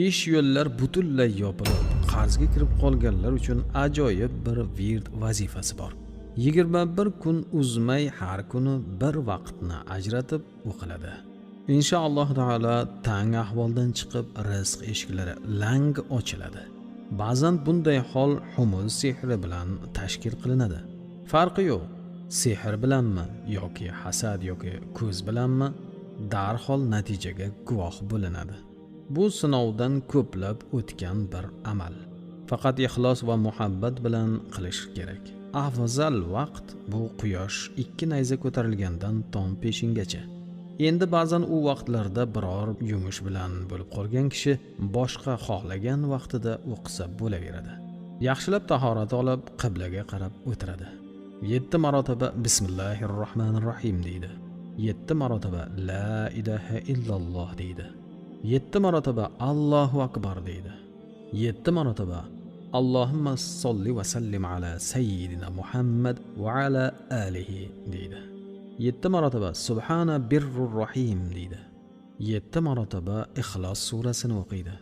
Ish yo'llar butunlay yopilib, qarzga kirib qolganlar uchun ajoyib bir wird vazifasi bor. 21 kun uzmay har kuni bir vaqtni ajratib o'qiladi. Inshaalloh taolo tang ahvoldan chiqib rizq eshiklari lang ochiladi. Ba'zan bunday hol humul sehri bilan tashkil qilinadi. Farqi yo'q. Sehr bilanmi yoki hasad yoki ko'z bilanmi darhol natijaga guvoh bo'linadi. Bu sinovdan ko'plab o'tgan bir amal. Faqat ixlos va muhabbat bilan qilish kerak. Afzal vaqt bu quyosh 2 nayza ko'tarilgandan tong peshingacha. Endi ba'zan u vaqtlarda biror yumush bilan bo'lib qolgan kishi boshqa xohlagan vaqtida o'qisa bo'laveradi. Yaxshilab tahorat olib, qiblaga qarab o'tiradi. 7 marotaba Bismillahirrohmanirrohim deydi. 7 marotaba La ilaha illalloh deydi. 7 marotaba Allohu akbar deydi. 7 marotaba Allohumma solli va sallim ala sayyidina Muhammad va ala alihi deydi. 7 marotaba Subhana birrur rohim deydi. 7 marotaba Ixlos surasini o'qiydi.